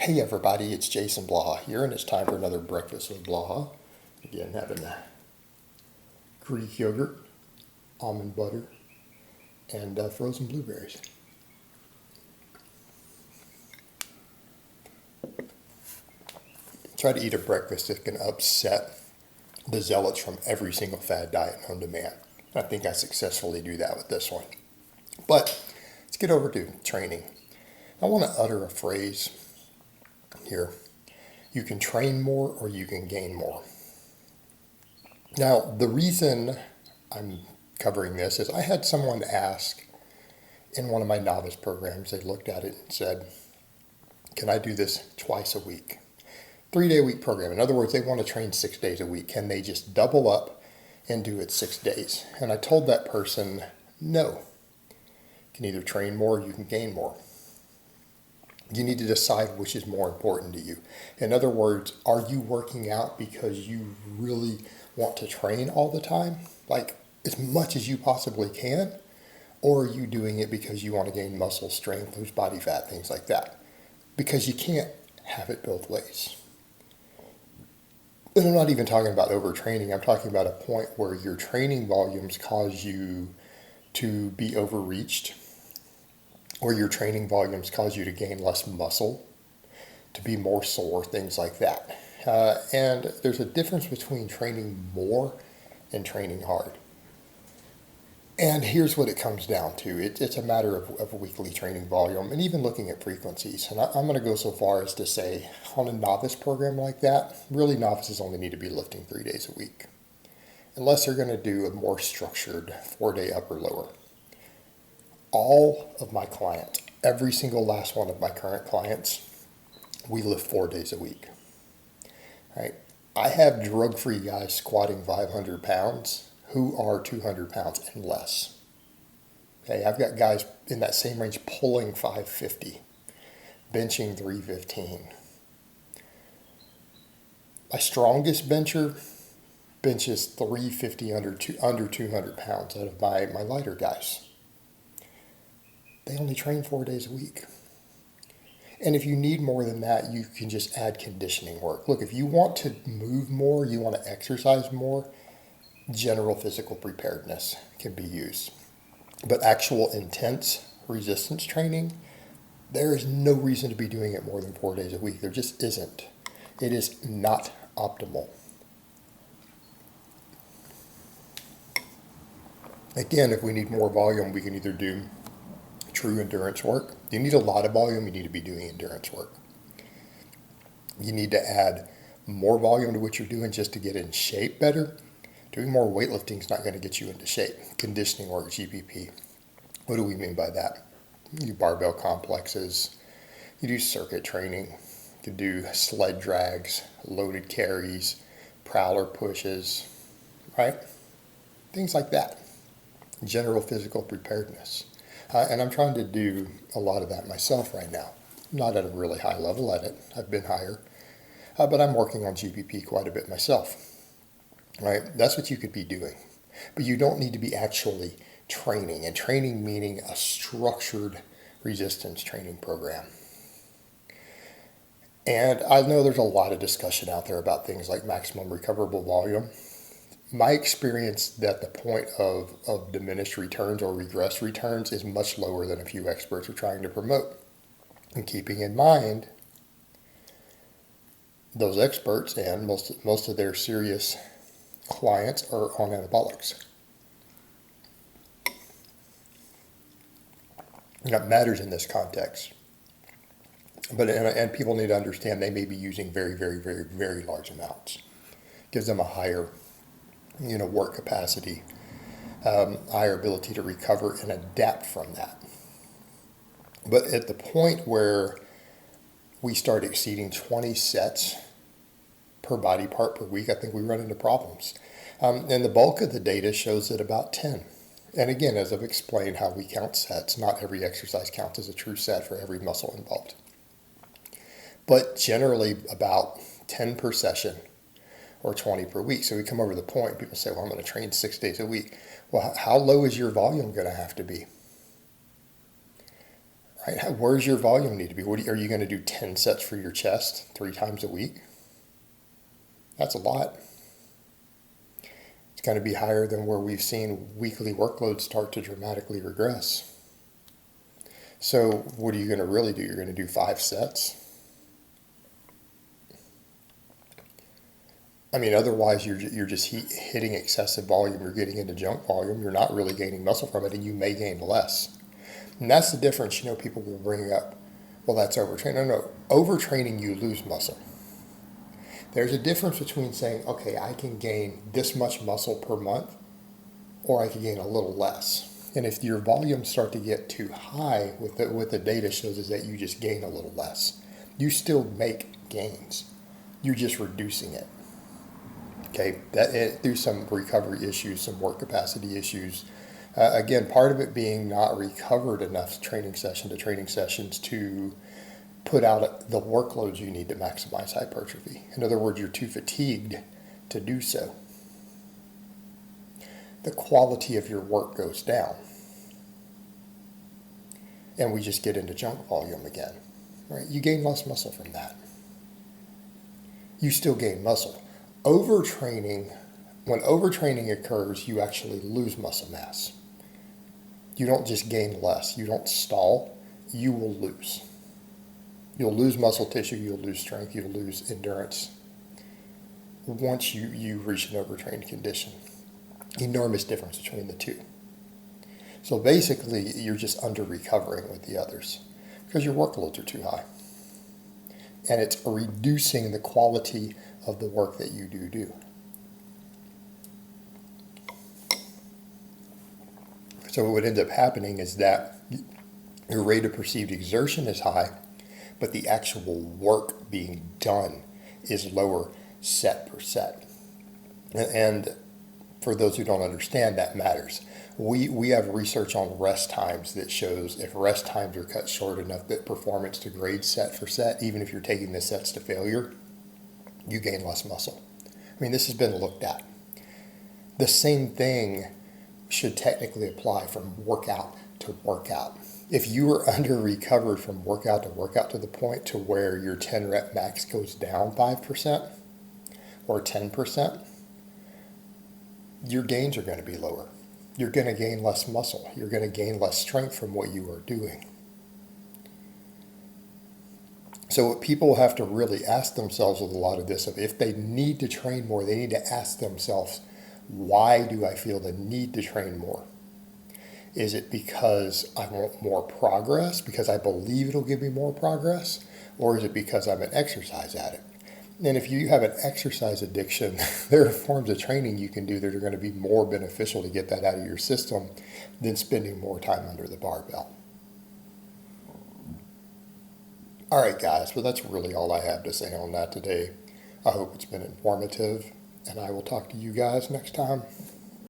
Hey everybody, it's Jason Blaha here, and it's time for another breakfast with Blaha. Again, having Greek yogurt, almond butter, and frozen blueberries. Try to eat a breakfast that can upset the zealots from every single fad diet known to man. I think I successfully do that with this one. But let's get over to training. I want to utter a phrase here. You can train more or you can gain more. Now, the reason I'm covering this is I had someone ask in one of my novice programs, they looked at it and said, can I do this twice a week? 3-day-a-week program. In other words, they want to train 6 days a week. Can they just double up and do it 6 days? And I told that person, no. You can either train more or you can gain more. You need to decide which is more important to you. In other words, are you working out because you really want to train all the time, like as much as you possibly can? Or are you doing it because you want to gain muscle strength, lose body fat, things like that? Because you can't have it both ways. And I'm not even talking about overtraining. I'm talking about a point where your training volumes cause you to be overreached, or your training volumes cause you to gain less muscle, to be more sore, things like that. And there's a difference between training more and training hard. And here's what it comes down to. It's a matter of weekly training volume and even looking at frequencies. And I'm going to go so far as to say on a novice program like that, really novices only need to be lifting 3 days a week, unless they're going to do a more structured 4-day upper lower. All of my clients, every single last one of my current clients, we lift 4 days a week. Right? I have drug-free guys squatting 500 pounds who are 200 pounds and less. Okay, I've got guys in that same range pulling 550, benching 315. My strongest bencher benches 350 under 200 pounds out of my lighter guys. They only train 4 days a week. And if you need more than that, you can just add conditioning work. Look, if you want to move more, you want to exercise more, general physical preparedness can be used. But actual intense resistance training, there is no reason to be doing it more than 4 days a week. There just isn't. It is not optimal. Again, if we need more volume, we can either do true endurance work. You need a lot of volume, you need to be doing endurance work. You need to add more volume to what you're doing just to get in shape better. Doing more weightlifting is not going to get you into shape. Conditioning work, GPP. What do we mean by that? You do barbell complexes, you do circuit training, you can do sled drags, loaded carries, prowler pushes, right? Things like that. General physical preparedness. And I'm trying to do a lot of that myself right now. Not at a really high level at it. I've been higher. But I'm working on GPP quite a bit myself. Right? That's what you could be doing. But you don't need to be actually training. And training meaning a structured resistance training program. And I know there's a lot of discussion out there about things like maximum recoverable volume. My experience that the point of diminished returns or regress returns is much lower than a few experts are trying to promote. And keeping in mind, those experts and most of their serious clients are on anabolics. And that matters in this context. But and people need to understand they may be using very, very, very, very large amounts. Gives them a higher work capacity, higher ability to recover and adapt from that. But at the point where we start exceeding 20 sets per body part per week, I think we run into problems. And the bulk of the data shows that about 10. And again, as I've explained how we count sets, not every exercise counts as a true set for every muscle involved. But generally about 10 per session or 20 per week. So we come over the point, people say, well, I'm going to train 6 days a week. Well, how low is your volume going to have to be? right? Where's your volume need to be? Are you going to do 10 sets for your chest 3 times a week? That's a lot. It's going to be higher than where we've seen weekly workloads start to dramatically regress. So what are you going to really do? You're going to do 5 sets? I mean, otherwise you're just hitting excessive volume. You're getting into junk volume. You're not really gaining muscle from it, and you may gain less. And that's the difference. People will bring up, well, that's overtraining. No, overtraining, you lose muscle. There's a difference between saying, okay, I can gain this much muscle per month, or I can gain a little less. And if your volumes start to get too high, what the data shows is that you just gain a little less. You still make gains. You're just reducing it. Okay, through some recovery issues, some work capacity issues. Again, part of it being not recovered enough training session to training sessions to put out the workloads you need to maximize hypertrophy. In other words, you're too fatigued to do so. The quality of your work goes down. And we just get into junk volume again. Right? You gain less muscle from that. You still gain muscle. Overtraining, when overtraining occurs, you actually lose muscle mass. You don't just gain less. You don't stall. You will lose. You'll lose muscle tissue. You'll lose strength. You'll lose endurance once you reach an overtrained condition. Enormous difference between the two. So basically, you're just under-recovering with the others because your workloads are too high. And it's reducing the quality of the work that you do. So what ends up happening is that your rate of perceived exertion is high, but the actual work being done is lower set per set. And for those who don't understand, that matters. We have research on rest times that shows if rest times are cut short enough that performance degrades set for set, even if you're taking the sets to failure, you gain less muscle. I mean, this has been looked at. The same thing should technically apply from workout to workout. If you are under-recovered from workout to the point to where your 10 rep max goes down 5% or 10%, your gains are going to be lower. You're going to gain less muscle. You're going to gain less strength from what you are doing. So what people have to really ask themselves with a lot of this, if they need to train more, they need to ask themselves, why do I feel the need to train more? Is it because I want more progress, because I believe it'll give me more progress, or is it because I'm an exercise addict? And if you have an exercise addiction, there are forms of training you can do that are going to be more beneficial to get that out of your system than spending more time under the barbell. All right, guys, well, that's really all I have to say on that today. I hope it's been informative, and I will talk to you guys next time.